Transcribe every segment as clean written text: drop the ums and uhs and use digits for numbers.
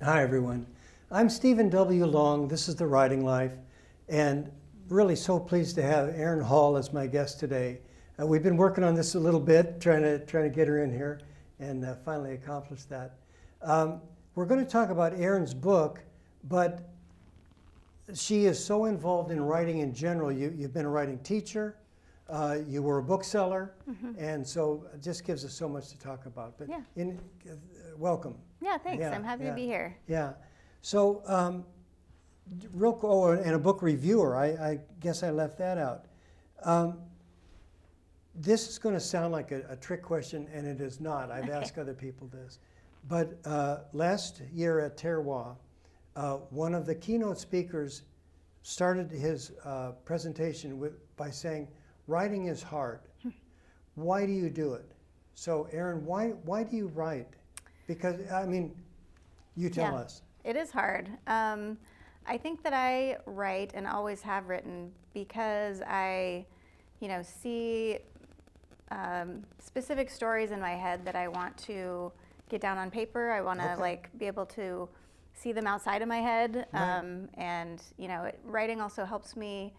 Hi, everyone. I'm Stephen W. Long. This is The Writing Life, and really so pleased to have Erin Hall as my guest today. We've been working on this a little bit, trying to get her in here, and finally accomplished that. We're going to talk about Erin's book, but she is so involved in writing in general. You've been a writing teacher, you were a bookseller, and so it just gives us so much to talk about. But Yeah. Welcome. Yeah, thanks. I'm happy to be here. Yeah. So, and a book reviewer. I guess I left that out. This is going to sound like a trick question, and it is not. I've asked other people this. But last year at Terroir, one of the keynote speakers started his presentation by saying, "Writing is hard. Why do you do it?" So, Erin, why do you write? Because, I mean, you tell us. It is hard. I think that I write and always have written because I, see specific stories in my head that I want to get down on paper. I want to be able to see them outside of my head. Right. And, writing also helps me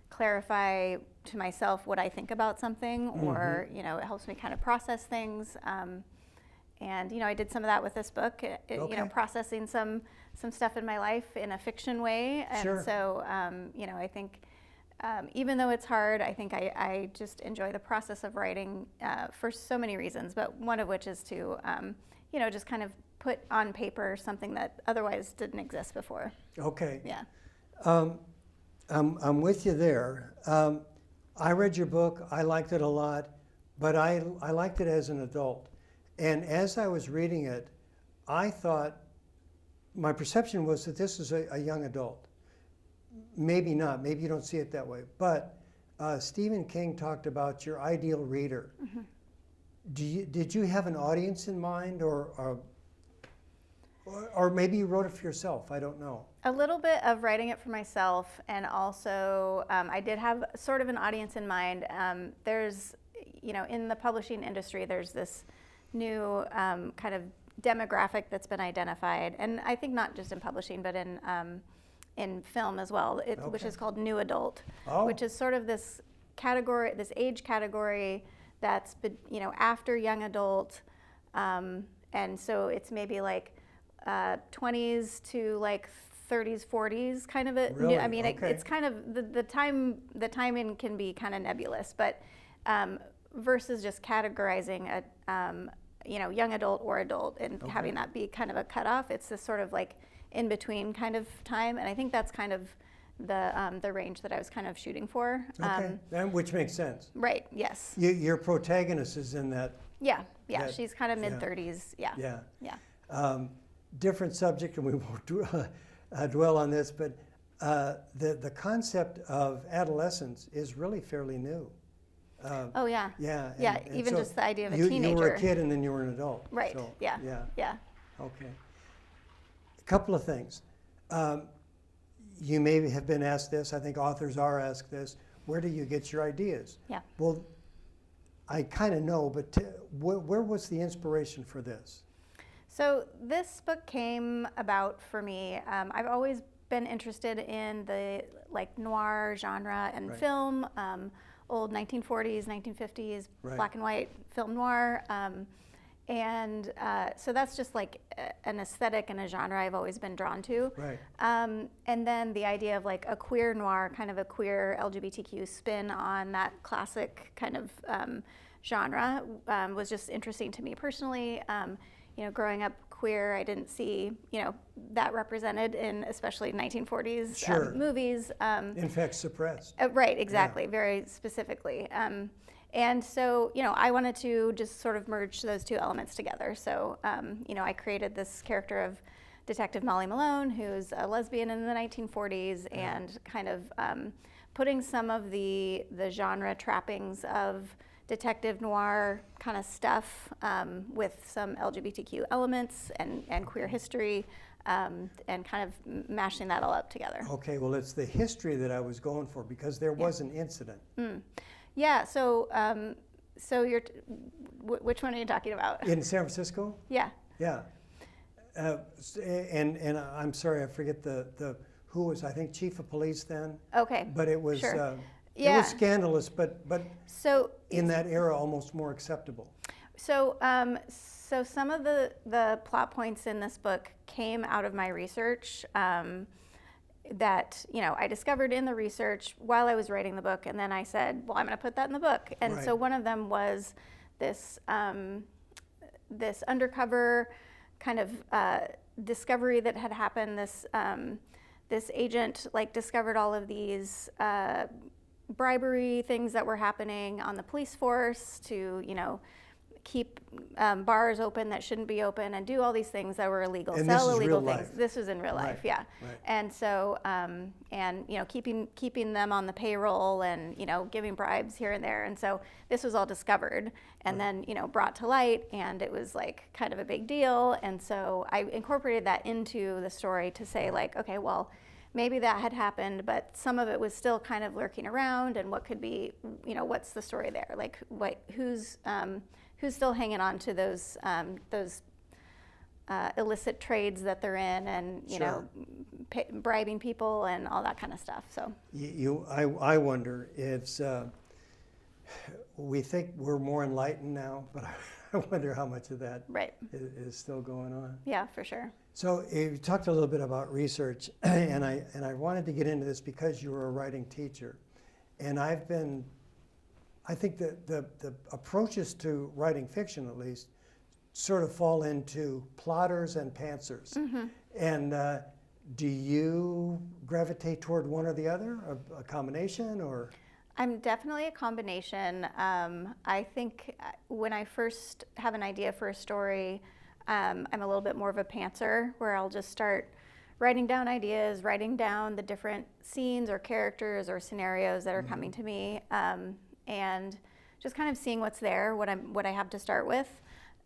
clarify to myself what I think about something, or, it helps me kind of process things. And I did some of that with this book, processing some stuff in my life in a fiction way. And Sure. so, I think even though it's hard, I think I just enjoy the process of writing for so many reasons, but one of which is to, just kind of put on paper something that otherwise didn't exist before. Okay. Yeah. I'm with you there. I read your book. I liked it a lot, but I liked it as an adult. And as I was reading it, I thought, my perception was that this is a young adult. Maybe not. Maybe you don't see it that way. But Stephen King talked about your ideal reader. Did you have an audience in mind, or maybe you wrote it for yourself? I don't know. A little bit of writing it for myself, and also I did have sort of an audience in mind. There's, in the publishing industry, there's this new kind of demographic that's been identified, and I think not just in publishing, but in film as well, which is called new adult, which is sort of this category, this age category that's after young adult, and so it's maybe like 20s to like 30s, 40s, kind of a. Really? I mean, it's kind of the timing can be kind of nebulous, but versus just categorizing a young adult or adult and having that be kind of a cutoff. It's this sort of like in between kind of time, and I think that's kind of the range that I was kind of shooting for. Which makes sense. Right. Yes. Your protagonist is in that. Yeah. She's kind of mid-30s. Yeah. Different subject, and we won't dwell on this, but the concept of adolescence is really fairly new. Yeah. And even so just the idea of a teenager. You were a kid and then you were an adult. Right. So, yeah. Okay. A couple of things. You may have been asked this. I think authors are asked this. Where do you get your ideas? Yeah. Well, I kind of know, but where was the inspiration for this? So this book came about for me. I've always been interested in the noir genre and film. Old 1940s, 1950s, black and white film noir. So that's just like an aesthetic and a genre I've always been drawn to. Right. And then the idea of like a queer noir, kind of a queer LGBTQ spin on that classic kind of genre was just interesting to me personally. Growing up queer, I didn't see, that represented in especially 1940s movies. In fact, suppressed. Right, exactly, very specifically. And so, I wanted to just sort of merge those two elements together. So, I created this character of Detective Molly Malone, who's a lesbian in the 1940s, and kind of putting some of the genre trappings of detective noir kind of stuff with some LGBTQ elements and queer history, and kind of mashing that all up together. Okay, well, it's the history that I was going for, because there was an incident. Yeah, so which one are you talking about? In San Francisco? Yeah. Yeah. And I'm sorry, I forget the who was, I think, chief of police then. Okay. But it was Sure. it Yeah. was scandalous, but So in that era almost more acceptable. So, so some of the plot points in this book came out of my research that, you know, I discovered in the research while I was writing the book, and then I said, well, I'm going to put that in the book. And Right. so one of them was this this undercover kind of discovery that had happened. This agent like discovered all of these bribery things that were happening on the police force to, you know, keep bars open that shouldn't be open and do all these things that were illegal, And sell this is illegal real things. life. This was in real life, Right, yeah. right. And so, and you know, keeping them on the payroll and, you know, giving bribes here and there. And so this was all discovered and then, you know, brought to light, and it was like kind of a big deal. And so I incorporated that into the story to say like, okay, well, maybe that had happened, but some of it was still kind of lurking around, and what could be, you know, what's the story there? Like, who's still hanging on to those illicit trades that they're in, and you know, bribing people and all that kind of stuff. So I wonder if we think we're more enlightened now, but I wonder how much of that right. is still going on. Yeah, for sure. So you talked a little bit about research, and I wanted to get into this because you were a writing teacher, and I think that the approaches to writing fiction, at least, sort of fall into plotters and pantsers. Mm-hmm. And do you gravitate toward one or the other, a combination, or? I'm definitely a combination. I think when I first have an idea for a story, I'm a little bit more of a pantser, where I'll just start writing down ideas, writing down the different scenes or characters or scenarios that are mm-hmm. coming to me, and just kind of seeing what's there, what I have to start with,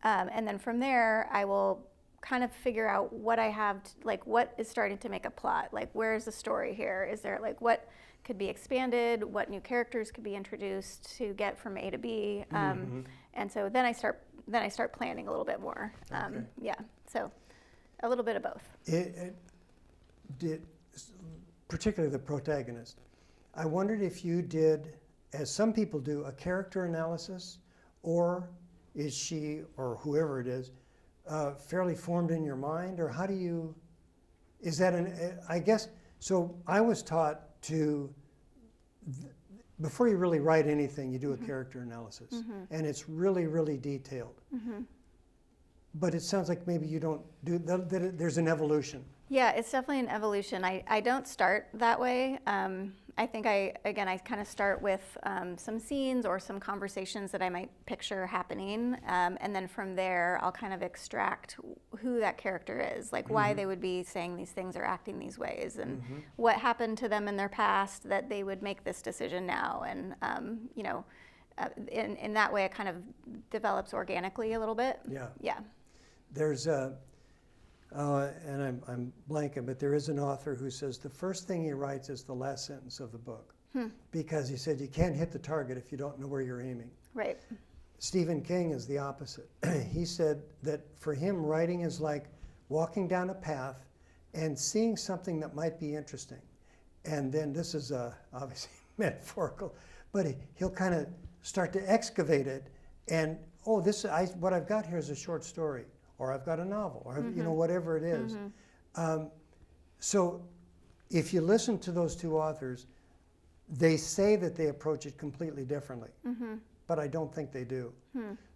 and then from there I will kind of figure out what I have, like what is starting to make a plot, like where's the story here? Is there like what could be expanded, what new characters could be introduced to get from A to B, mm-hmm. and so then I start planning a little bit more. Okay. Yeah, so a little bit of both. It did, particularly the protagonist. I wondered if you did, as some people do, a character analysis, or is she, or whoever it is, fairly formed in your mind, or how do you, is that I guess, so I was taught to, before you really write anything, you do mm-hmm. a character analysis, mm-hmm. and it's really, really detailed. Mm-hmm. But it sounds like maybe you don't do, that there's an evolution. Yeah, it's definitely an evolution. I don't start that way. I think I kind of start with some scenes or some conversations that I might picture happening, and then from there I'll kind of extract who that character is, like mm-hmm. why they would be saying these things or acting these ways, and mm-hmm. what happened to them in their past that they would make this decision now, and you know, in that way it kind of develops organically a little bit. Yeah. Yeah. There's a, and I'm blanking, but there is an author who says the first thing he writes is the last sentence of the book. Because he said you can't hit the target if you don't know where you're aiming. Right. Stephen King is the opposite. He said that for him, writing is like walking down a path and seeing something that might be interesting. And then this is obviously metaphorical, but he'll kind of start to excavate it, and oh, what I've got here is a short story, or I've got a novel, or mm-hmm. you know, whatever it is. Mm-hmm. So if you listen to those two authors, they say that they approach it completely differently, mm-hmm. but I don't think they do.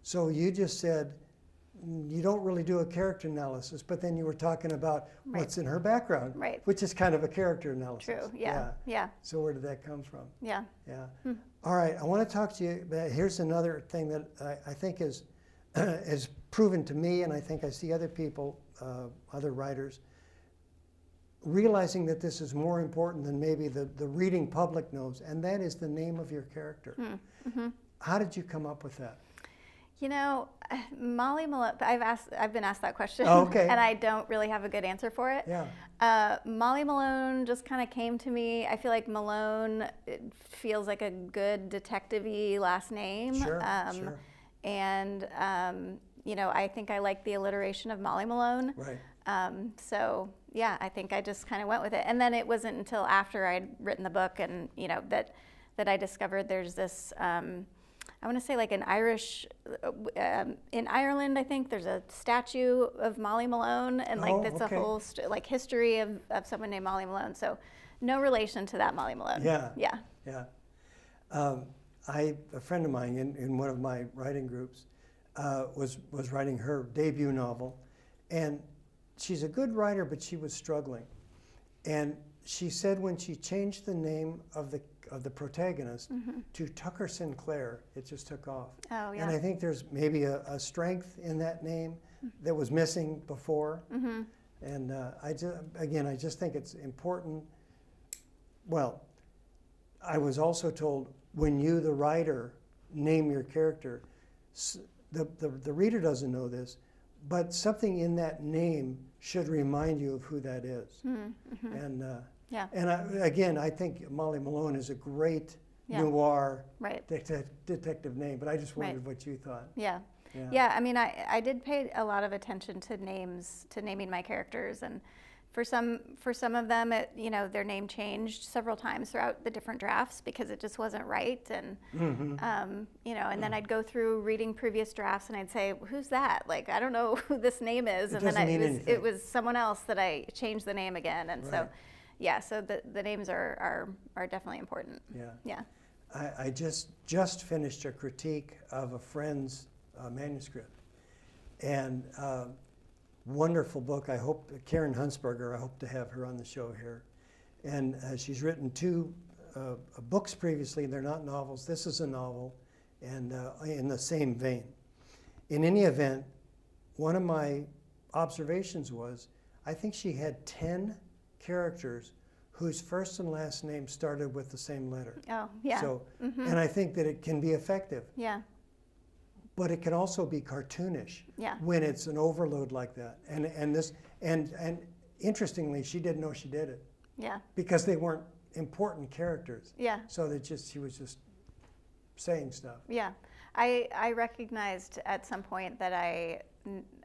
So you just said you don't really do a character analysis, but then you were talking about right. what's in her background, right. which is kind of a character analysis. True, yeah. So where did that come from? Yeah. All right, I want to talk to you, but here's another thing that I think is proven to me, and I think I see other people, other writers, realizing that this is more important than maybe the reading public knows, and that is the name of your character. Mm-hmm. How did you come up with that? You know, Molly Malone, I've been asked that question, okay. and I don't really have a good answer for it. Yeah. Molly Malone just kind of came to me. I feel like Malone, it feels like a good detective-y last name. Sure, sure. And, you know, I think I like the alliteration of Molly Malone. Right. So yeah, I think I just kind of went with it. And then it wasn't until after I'd written the book and, you know, that I discovered there's this, I want to say like an Irish, in Ireland, I think there's a statue of Molly Malone, and like that's a whole like history of someone named Molly Malone. So no relation to that Molly Malone. Yeah. Yeah. Yeah. A friend of mine in one of my writing groups was writing her debut novel, and she's a good writer, but she was struggling. And she said when she changed the name of the protagonist to Tucker Sinclair, it just took off. Oh, yeah. And I think there's maybe a strength in that name that was missing before. And I just think it's important. Well, I was also told when you, the writer, name your character, the reader doesn't know this, but something in that name should remind you of who that is. And yeah. And I think Molly Malone is a great noir detective name, but I just wondered what you thought. Yeah. Yeah, I mean, I did pay a lot of attention to names, to naming my characters, and for some of them, you know, their name changed several times throughout the different drafts because it just wasn't right, and you know, and then I'd go through reading previous drafts and I'd say, who's that? Like, I don't know who this name is, and then it was someone else that I changed the name again, and so. Yeah, so the names are definitely important. Yeah. Yeah. I just finished a critique of a friend's manuscript, and wonderful book. I hope Karen Hunsberger. I hope to have her on the show here, and she's written two books previously. They're not novels. This is a novel, and in the same vein. In any event, one of my observations was I think she had 10 characters whose first and last name started with the same letter. Oh, yeah. So, and I think that it can be effective. Yeah. But it can also be cartoonish. Yeah. When it's an overload like that. And interestingly, she didn't know she did it. Yeah. Because they weren't important characters. Yeah. So she was just saying stuff. Yeah. I recognized at some point that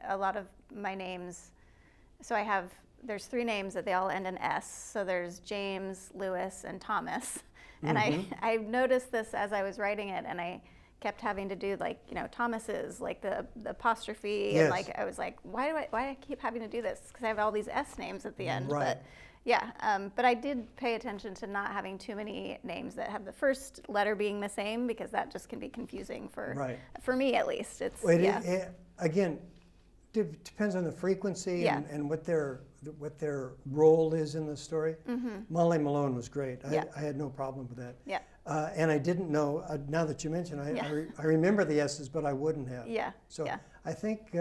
a lot of my names, so there's 3 names that they all end in S. So there's James, Lewis, and Thomas. And I noticed this as I was writing it, and I kept having to do like, you know, Thomas's, like the apostrophe, and like I was like, why do I keep having to do this? Because I have all these S names at the end. Right. But yeah, but I did pay attention to not having too many names that have the first letter being the same, because that just can be confusing for me at least. It's again, depends on the frequency and what their role is in the story. Molly Malone was great. I had no problem with that. Yeah. And I didn't know, now that you mention, I remember the S's, but I wouldn't have. Yeah. So I think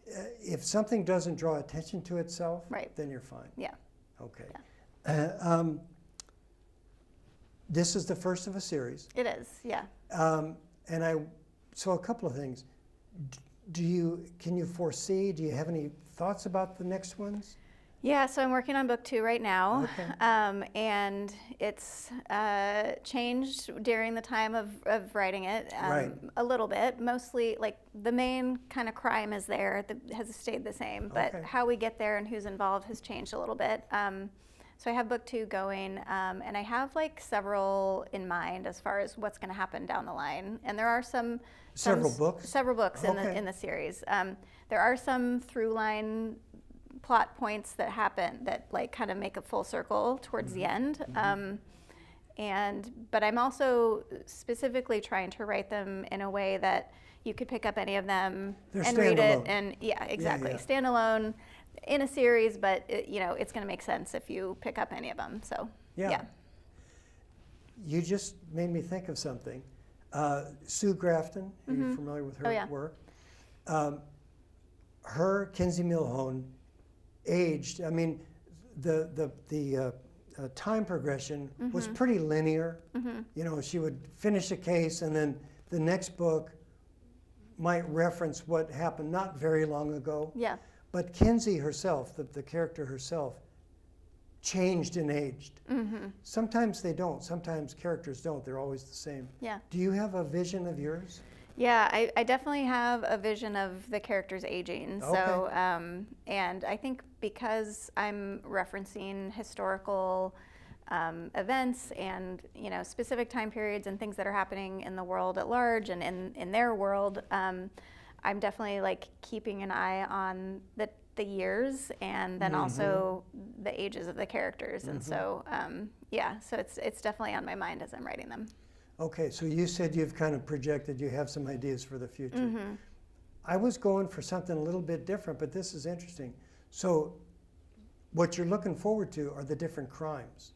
if something doesn't draw attention to itself, then you're fine. Yeah. Okay. This is the first of a series. It is, yeah. So a couple of things. Can you foresee, do you have any thoughts about the next ones? Yeah, so I'm working on book 2 right now, Okay. And it's changed during the time of writing it a little bit. Mostly, like, the main kind of crime is there, has stayed the same, but how we get there and who's involved has changed a little bit. So I have book 2 going, and I have like several in mind as far as what's going to happen down the line. And there are several books in the series. There are some through line plot points that happen that like kind of make a full circle towards the end. But I'm also specifically trying to write them in a way that you could pick up any of them and read it, and standalone in a series, but it's going to make sense if you pick up any of them. So yeah. You just made me think of something. Sue Grafton, are you familiar with her work? Her Kinsey Milhone aged. I mean, the time progression was pretty linear. You know, she would finish a case, and then the next book might reference what happened not very long ago. Yeah. But Kinsey herself, the character herself, changed and aged. Sometimes they don't. Sometimes characters don't. They're always the same. Yeah. Do you have a vision of yours? Yeah, I definitely have a vision of the characters aging. So, and I think because I'm referencing historical events and specific time periods and things that are happening in the world at large and in their world, I'm definitely like keeping an eye on the years and then also the ages of the characters. And so, yeah, so it's definitely on my mind as I'm writing them. Okay, so you said you've kind of projected, you have some ideas for the future. I was going for something a little bit different, but this is interesting. So what you're looking forward to are the different crimes.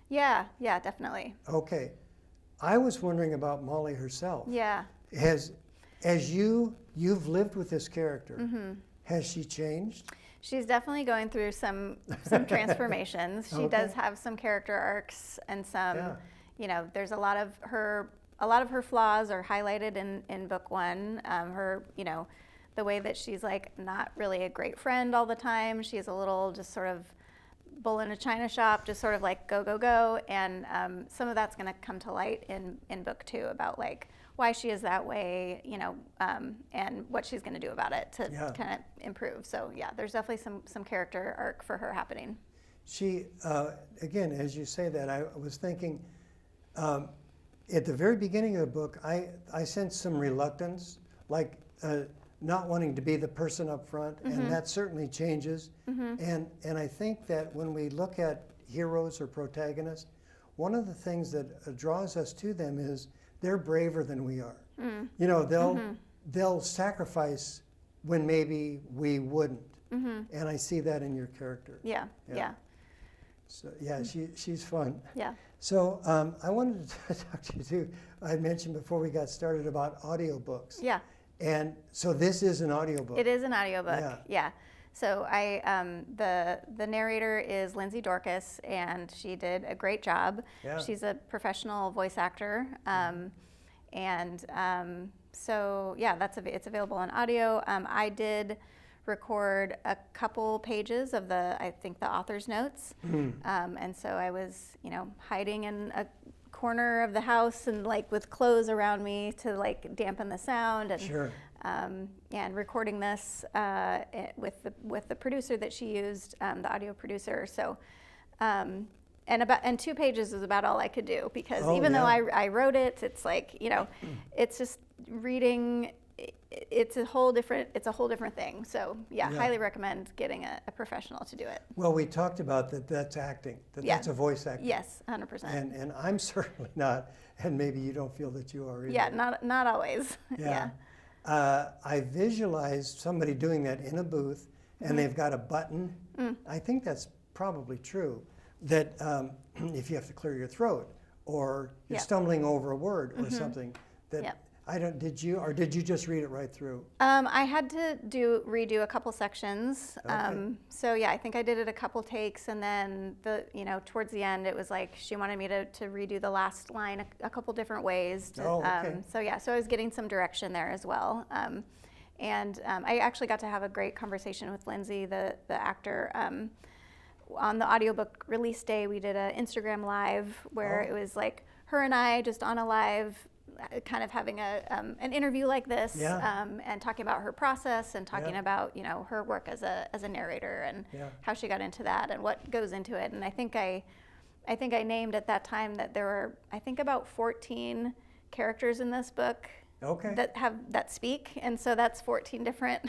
Yeah, definitely. Okay, I was wondering about Molly herself. Yeah. As you've lived with this character, has she changed? She's definitely going through some transformations. She does have some character arcs and some, there's a lot of her flaws are highlighted in book one. Her, the way that she's like not really a great friend all the time. She's a little just sort of bull in a china shop, just sort of like go. And some of that's going to come to light in book two about like why she is that way, and what she's going to do about it to kind of improve. So yeah, there's definitely some character arc for her happening. She, again, as you say that, I was thinking, at the very beginning of the book, I sensed some reluctance, like not wanting to be the person up front, and that certainly changes. And I think that when we look at heroes or protagonists, one of the things that draws us to them is they're braver than we are. They'll sacrifice when maybe we wouldn't. And I see that in your character. Yeah. So yeah, she's fun. Yeah. So I wanted to talk to you too. I mentioned before we got started about audiobooks. Yeah. And so this is an audiobook. It is an audiobook. Yeah. So the narrator is Lindsay Dorcas, and she did a great job. Yeah. She's a professional voice actor, so yeah, it's available on audio. I did record a couple pages of the author's notes, and so I was hiding in a corner of the house and like with clothes around me to like dampen the sound and and recording this with the producer that she used, the audio producer. So and 2 pages is about all I could do because even though I wrote it, it's like it's just reading. It's a whole different thing. So highly recommend getting a professional to do it. Well, we talked about that's acting, that's a voice acting. Yes, 100%. And I'm certainly not, and maybe you don't feel that you are either. Yeah, not always. Yeah. I visualized somebody doing that in a booth, and they've got a button. I think that's probably true, that if you have to clear your throat, or you're stumbling over a word or something, that did you just read it right through? I had to redo a couple sections. So yeah, I think I did it a couple takes, and then towards the end it was like she wanted me to redo the last line a couple different ways. So I was getting some direction there as well. And I actually got to have a great conversation with Lindsay, the actor. On the audiobook release day, we did an Instagram live where it was like her and I just on a live, kind of having an interview like this, and talking about her process and talking about her work as a narrator and how she got into that and what goes into it. And I think I named at that time that there were about 14 characters in this book that speak, and so that's 14 different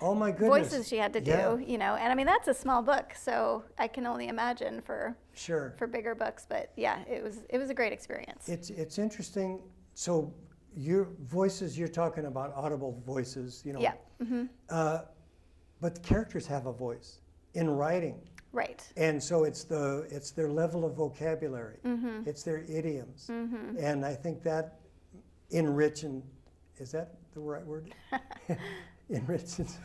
voices she had to do. And I mean that's a small book, so I can only imagine for bigger books. But yeah, it was a great experience. It's interesting. So your voices, you're talking about audible voices, but the characters have a voice in writing. Right. And so it's their level of vocabulary, it's their idioms, and I think that is that the right word? Enriches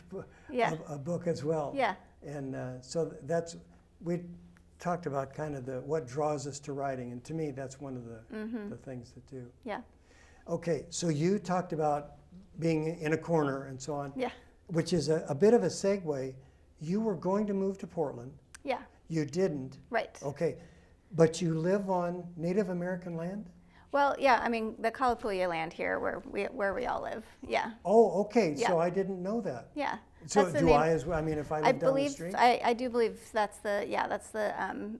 a book as well. Yeah. And so we talked about kind of what draws us to writing, and to me that's one of the things that do. Yeah. Okay, so you talked about being in a corner and so on. Yeah. Which is a bit of a segue. You were going to move to Portland. Yeah. You didn't. Right. Okay, but you live on Native American land? Well, yeah, I mean, the Kalapuya land here where we all live. Yeah. Oh, okay. Yeah. So I didn't know that. Yeah. So That's the do name. I as well? I mean, if I I live down the believe street? I do believe that's the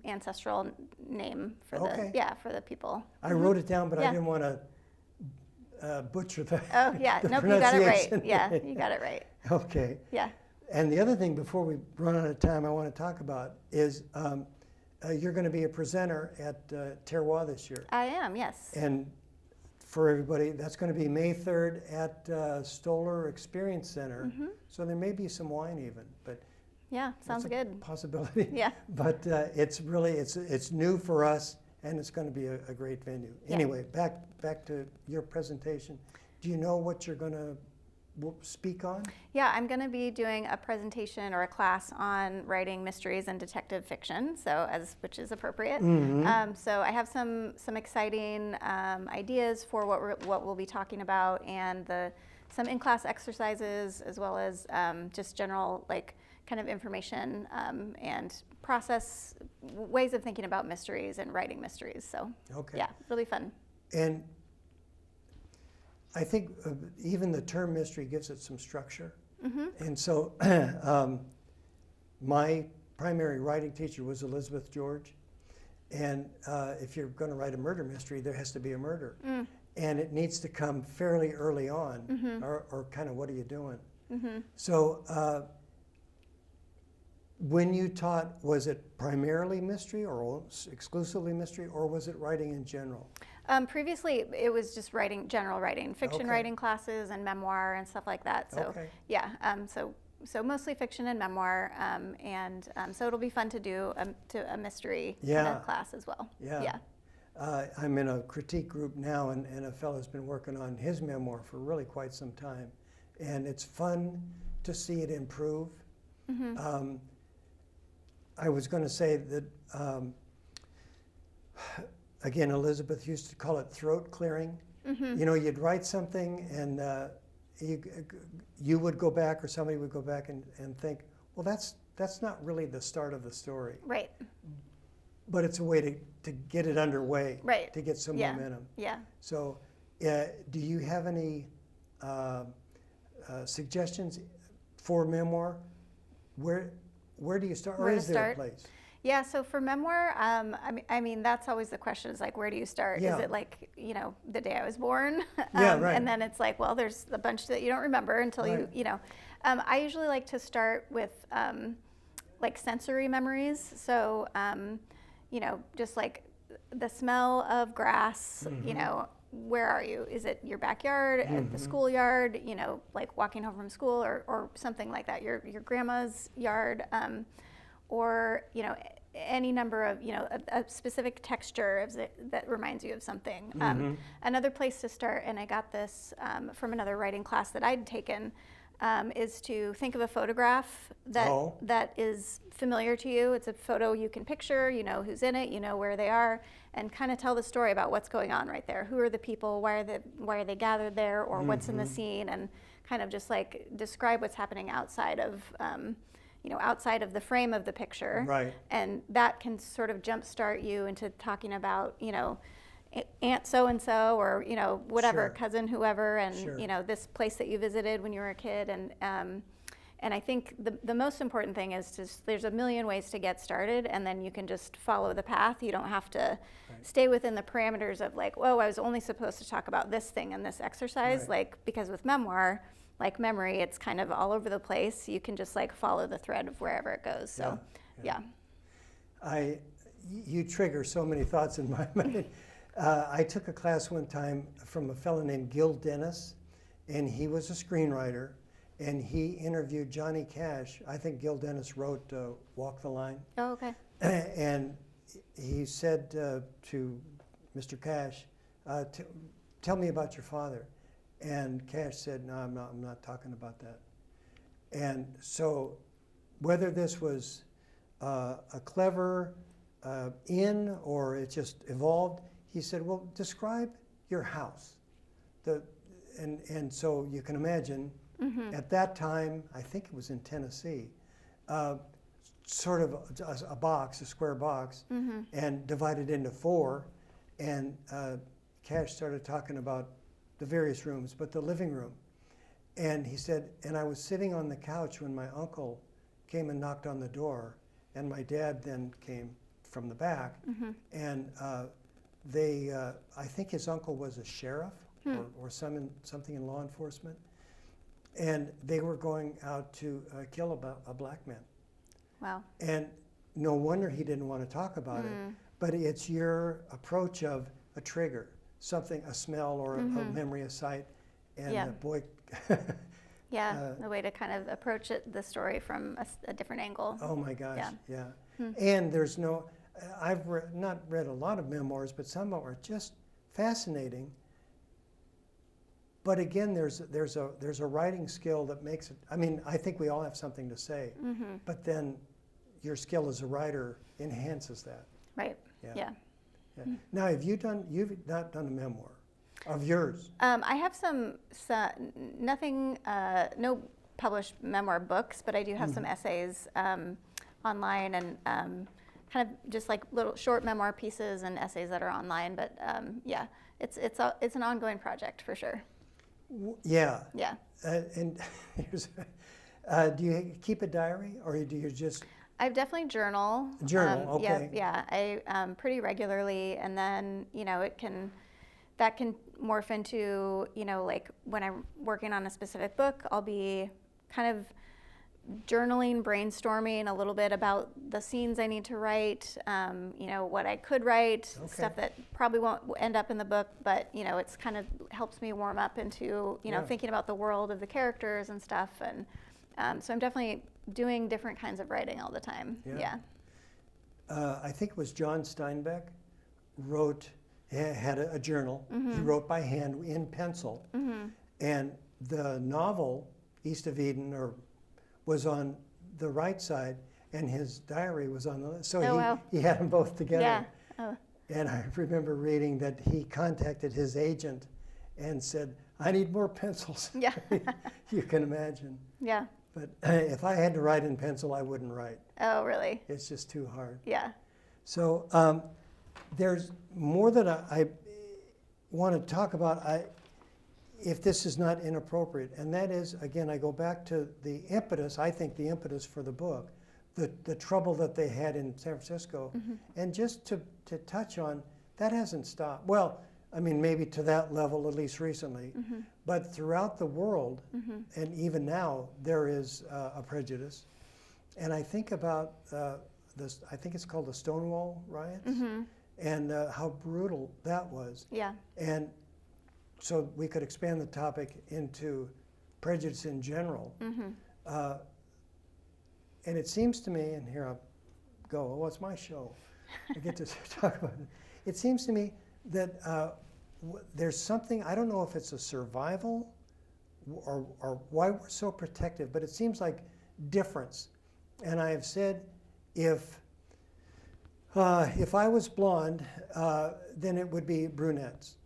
ancestral name for Okay. for the people. I wrote it down, but I Yeah. didn't want to butcher the Oh yeah, the nope, you got it right. pronunciation. Yeah, you got it right. Okay. Yeah. And the other thing before we run out of time I want to talk about is you're going to be a presenter at Terroir this year. I am, yes. And for everybody, that's going to be May 3rd at Stoller Experience Center. So there may be some wine even, but Yeah, sounds it's a good. possibility. Yeah. But it's really, it's new for us, and it's going to be a great venue. Yeah. Anyway, back to your presentation. Do you know what you're going to speak on? Yeah, I'm going to be doing a presentation or a class on writing mysteries and detective fiction, which is appropriate. So I have some exciting ideas for what we'll be talking about, and some in-class exercises, as well as just general kind of information and process ways of thinking about mysteries and writing mysteries. So Okay. yeah, really fun. And I think even the term mystery gives it some structure. And so my primary writing teacher was Elizabeth George. And if you're going to write a murder mystery, there has to be a murder. And it needs to come fairly early on, or kind of what are you doing? So when you taught, was it primarily mystery or exclusively mystery, or was it writing in general? Previously, it was just general writing, fiction Okay. writing classes and memoir and stuff like that. So Okay. yeah, so mostly fiction and memoir, so it'll be fun to do a mystery kind of class as well. Yeah. I'm in a critique group now, and a fellow's been working on his memoir for really quite some time. And it's fun to see it improve. I was going to say that, again, Elizabeth used to call it throat clearing. You know, you'd write something, and you would go back, or somebody would go back and think, well, that's not really the start of the story. Right. But it's a way to get it underway, Right. to get some momentum. Yeah. So do you have any suggestions for memoir? Where do you start, or is there a place? Yeah, so for memoir, I mean, that's always the question, is where do you start? Yeah. Is it the day I was born? Yeah, right. And then it's well, there's a bunch that you don't remember until Right. I usually like to start with sensory memories. So, just the smell of grass, where are you? Is it your backyard, at the schoolyard, walking home from school, or something like that, your grandma's yard, or any number of a specific texture that reminds you of something. Another place to start, and I got this from another writing class that I'd taken, is to think of a photograph that is familiar to you. It's a photo you can picture, you know who's in it, you know where they are, and kind of tell the story about what's going on right there. Who are the people? Why are they gathered there? Or what's in the scene? And kind of just describe what's happening outside of outside of the frame of the picture. Right. And that can sort of jumpstart you into talking about Aunt so-and-so, or whatever, Sure. cousin whoever, and Sure. this place that you visited when you were a kid. And I think the most important thing is there's a million ways to get started, and then you can just follow the path. You don't have to stay within the parameters of I was only supposed to talk about this thing in this exercise. Right. Because with memoir, like memory, it's kind of all over the place. You can just follow the thread of wherever it goes. So yeah. You trigger so many thoughts in my mind. I took a class one time from a fellow named Gil Dennis, and he was a screenwriter, and he interviewed Johnny Cash. I think Gil Dennis wrote Walk the Line. Oh, okay. And he said to Mr. Cash, tell me about your father. And Cash said, no, I'm not talking about that. And so whether this was a clever or it just evolved, he said, well, describe your house. And so you can imagine, at that time, I think it was in Tennessee, sort of a square box, and divided into 4. And Cash started talking about the various rooms, but the living room. And he said, and I was sitting on the couch when my uncle came and knocked on the door, and my dad then came from the back, and I think his uncle was a sheriff or something in law enforcement, and they were going out to kill a black man. Wow. And no wonder he didn't want to talk about it, but it's your approach of a trigger, something, a smell or a memory, a sight, and boy. A way to kind of approach the story from a different angle. Oh my gosh, yeah. And there's no, I've not read a lot of memoirs, but some are just fascinating. But again, there's a writing skill that makes it, I mean, I think we all have something to say, but then your skill as a writer enhances that. Right, yeah. Now, you've not done a memoir of yours? I have nothing, no published memoir books, but I do have some essays online and kind of just like little short memoir pieces and essays that are online. But it's an ongoing project for sure. Yeah. Yeah. And here's, do you keep a diary, or do you just? I definitely journal. Journal, okay. Yeah. I pretty regularly, and then that can morph into, like when I'm working on a specific book, I'll be kind of journaling, brainstorming a little bit about the scenes I need to write, what I could write, stuff that probably won't end up in the book, but, it's kind of helps me warm up into, thinking about the world of the characters and stuff. And so I'm definitely doing different kinds of writing all the time. Yeah. I think it was John Steinbeck had a journal. He wrote by hand in pencil. And the novel, East of Eden, was on the right side, and his diary was on the left. So he had them both together. Yeah. Oh. And I remember reading that he contacted his agent and said, I need more pencils. Yeah. You can imagine. Yeah. But if I had to write in pencil, I wouldn't write. Oh, really? It's just too hard. Yeah. So there's more that I want to talk about, if this is not inappropriate, and that is, again, I go back to the impetus, I think the impetus for the book, the trouble that they had in San Francisco, and just to touch on, that hasn't stopped. Well, I mean, maybe to that level, at least recently, but throughout the world, and even now, there is a prejudice. And I think about this, I think it's called the Stonewall riots, and how brutal that was. Yeah. And so we could expand the topic into prejudice in general. And it seems to me, and here I go, oh, it's my show. I get to talk about it. It seems to me that there's something, I don't know if it's a survival or why we're so protective, but it seems like difference. And I have said, if I was blonde, then it would be brunettes.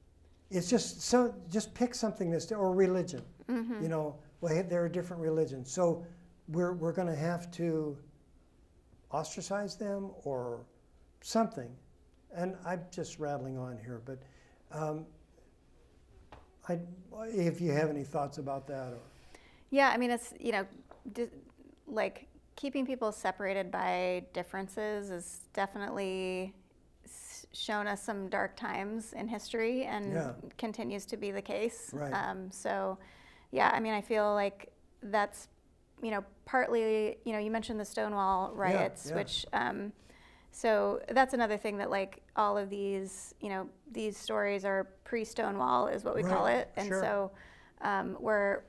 It's just pick something or religion. Well, there are different religions. So we're going to have to ostracize them or something. And I'm just rattling on here, but if you have any thoughts about that. Or. Yeah, I mean, it's, like keeping people separated by differences is definitely shown us some dark times in history and continues to be the case. Right. So, yeah, I mean, I feel like that's, partly, you mentioned the Stonewall riots, which, so that's another thing that like all of these, these stories are pre-Stonewall is what we call it. And so where,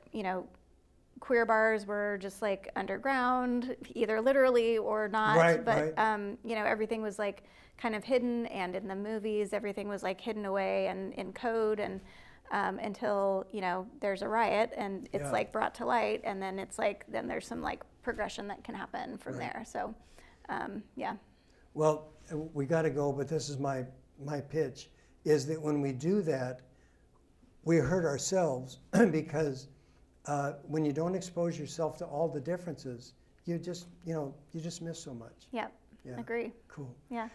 queer bars were just like underground, either literally or not, but everything was like kind of hidden, and in the movies everything was like hidden away and in code, and until there's a riot and it's like brought to light, and then it's like then there's some like progression that can happen from there. So well, we got to go, but this is my pitch, is that when we do that, we hurt ourselves because when you don't expose yourself to all the differences, you just miss so much. Yeah, Yeah. Agree. Cool. Yeah.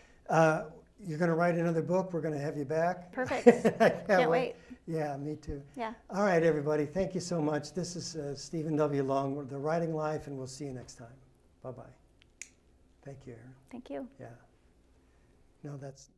You're going to write another book. We're going to have you back. Perfect. I Can't wait. Yeah, me too. Yeah. All right, everybody. Thank you so much. This is Stephen W. Long, The Writing Life, and we'll see you next time. Bye-bye. Thank you, Erin. Thank you. Yeah. No, that's...